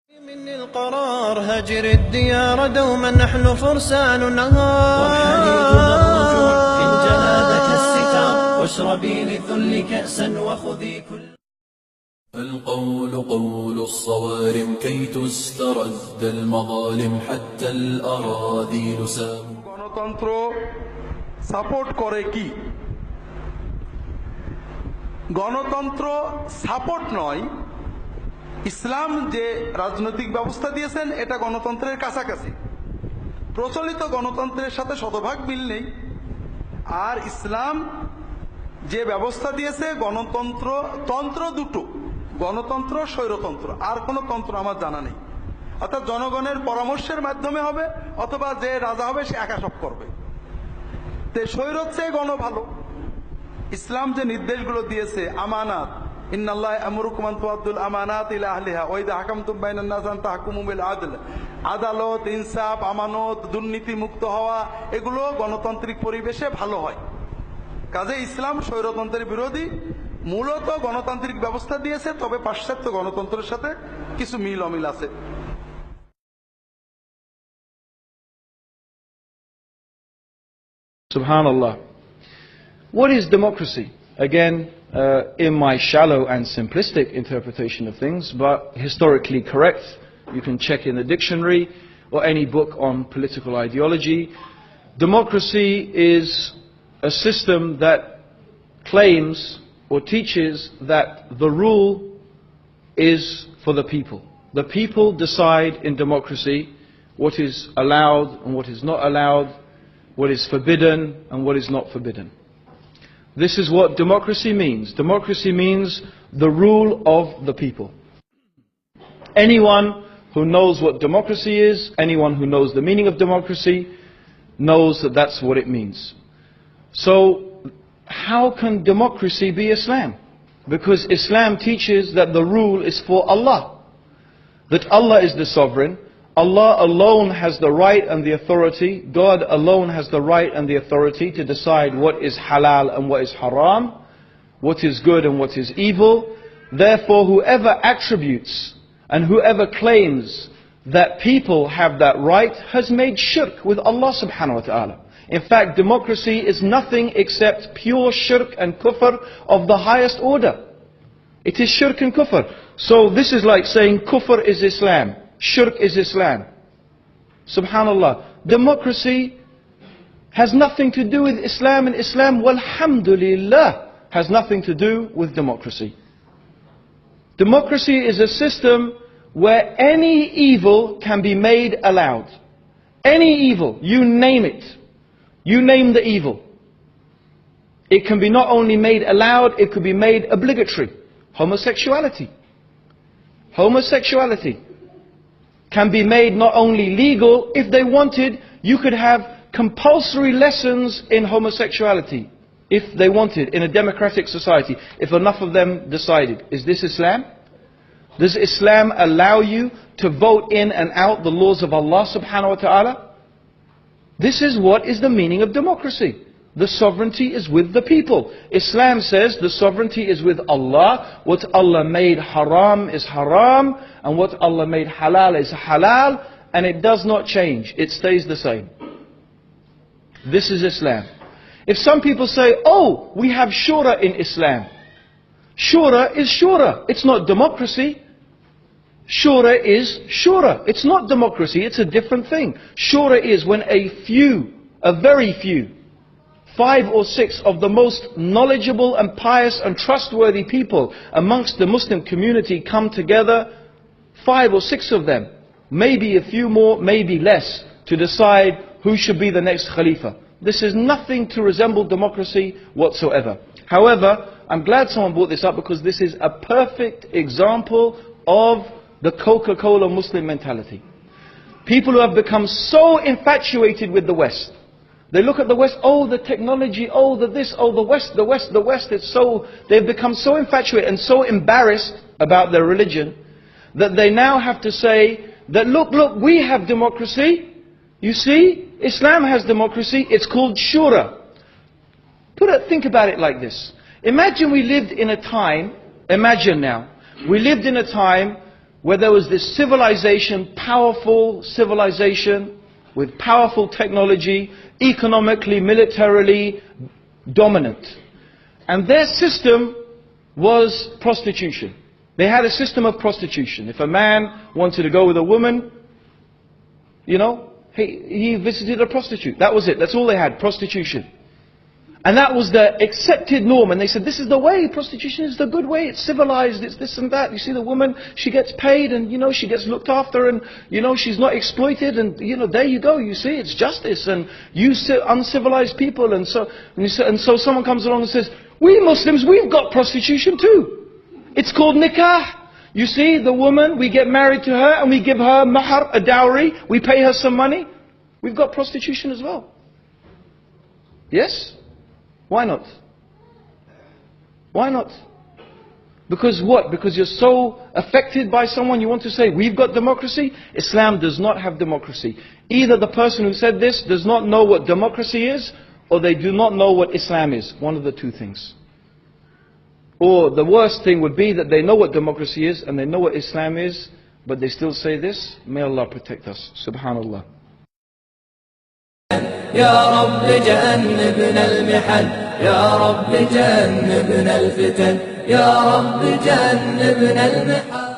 من القرار هجر الديار دوما نحن فرسان النهار وحديدنا الرجوع إن جنادك الستار واشربي للذل كأسا وخذي كل. القول قول الصوارم كي تسترد المظالم حتى الأراذيل سام. গণতন্ত্র সাপোর্ট করে কি? গণতন্ত্র সাপোর্ট নয়, ইসলাম যে রাজনৈতিক ব্যবস্থা দিয়েছেন এটা গণতন্ত্রের কাছাকাছি। প্রচলিত গণতন্ত্রের সাথে শতভাগ মিল নেই। আর ইসলাম যে ব্যবস্থা দিয়েছে তন্ত্র দুটো, গণতন্ত্র স্বৈরতন্ত্র, আর কোনো তন্ত্র আমার জানা নেই। অর্থাৎ জনগণের পরামর্শের মাধ্যমে হবে, অথবা যে রাজা হবে সে একা সব করবে। তে স্বৈরত চেয়ে গণ ভালো। ইসলাম যে নির্দেশগুলো দিয়েছে, আমানাত, ইন্নাল্লাহ আমুরুকুম আন তুআদ্দুল আমানাত ইলা আহলিহা ওয়া ইযা হাকামতুম বাইনান নাস আন তাহকুমু বিল আদল, আদালত, ইনসাফ, আমানত, দুর্নীতি মুক্ত হওয়া, এগুলো গণতান্ত্রিক পরিবেশে ভালো হয়। কাজে ইসলাম স্বৈরতন্ত্রের বিরোধী, মূলত গণতান্ত্রিক ব্যবস্থা দিয়েছে, তবে পাশ্চাত্য গণতন্ত্রের সাথে কিছু মিল অমিল আছে। Subhanallah. What is democracy? Again, in my shallow and simplistic interpretation of things, but historically correct. You can check in the dictionary or any book on political ideology. Democracy is a system that claims or teaches that the rule is for the people. The people decide in democracy what is allowed and what is not allowed, what is forbidden and what is not forbidden. This is what democracy means. Democracy means the rule of the people. Anyone who knows what democracy is, anyone who knows the meaning of democracy, knows that that's what it means. So, how can democracy be Islam? Because Islam teaches that the rule is for Allah. That Allah is the sovereign. Allah alone has the right and the authority. God alone has the right and the authority to decide what is halal and what is haram, what is good and what is evil. Therefore, whoever attributes and whoever claims that people have that right has made shirk with Allah subhanahu wa ta'ala. In fact, democracy is nothing except pure shirk and kufr of the highest order. It is shirk and kufr. So this is like saying kufr is Islam, shirk is Islam. Subhanallah. Democracy has nothing to do with Islam, and Islam, walhamdulillah, has nothing to do with democracy. Democracy is a system where any evil can be made allowed. Any evil, you name it. You name the evil. It can be not only made allowed, it could be made obligatory. Homosexuality. Homosexuality can be made not only legal. If they wanted, you could have compulsory lessons in homosexuality. If they wanted, in a democratic society, if enough of them decided. Is this Islam? Does Islam allow you to vote in and out the laws of Allah subhanahu wa ta'ala? This is what is the meaning of democracy. The sovereignty is with the people. Islam says the sovereignty is with Allah. What Allah made haram is haram, and what Allah made halal is halal, and it does not change. It stays the same. This is Islam. If some people say, oh, we have shura in Islam. Shura is shura. It's not democracy. Shura is shura. It's not democracy. It's a different thing. Shura is when a very few, 5 or 6 of the most knowledgeable and pious and trustworthy people amongst the Muslim community come together, 5 or 6 of them, maybe a few more, maybe less, to decide who should be the next Khalifa. This is nothing to resemble democracy whatsoever. However, I'm glad someone brought this up, because this is a perfect example of the Coca-Cola Muslim mentality. People who have become so infatuated with the West. They look at the West, oh the technology, oh the this, oh the West, the West, the West. They've become so infatuated and so embarrassed about their religion that they now have to say that look, we have democracy. You see, Islam has democracy, it's called shura. Think about it like this. Imagine we lived in a time, imagine now, we lived in a time where there was this civilization, powerful civilization, with powerful technology, economically, militarily dominant. And their system was prostitution. They had a system of prostitution. If a man wanted to go with a woman, you know, he visited a prostitute. That was it. That's all they had, prostitution. And that was the accepted norm. And they said, this is the way. Prostitution is the good way. It's civilized. It's this and that. You see the woman, she gets paid and, you know, she gets looked after and, you know, she's not exploited. And, you know, there you go. You see, it's justice. And you uncivilized people. And so someone comes along and says, we Muslims, we've got prostitution too. It's called nikah. You see, the woman, we get married to her and we give her mahar, a dowry. We pay her some money. We've got prostitution as well. Yes? Why not? Why not? Because what? Because you're so affected by someone, you want to say, we've got democracy? Islam does not have democracy. Either the person who said this does not know what democracy is, or they do not know what Islam is. One of the two things. Or the worst thing would be that they know what democracy is, and they know what Islam is, but they still say this. May Allah protect us. Subhanallah. يا رب جنبنا المحن يا رب جنبنا الفتن يا رب جنبنا المحن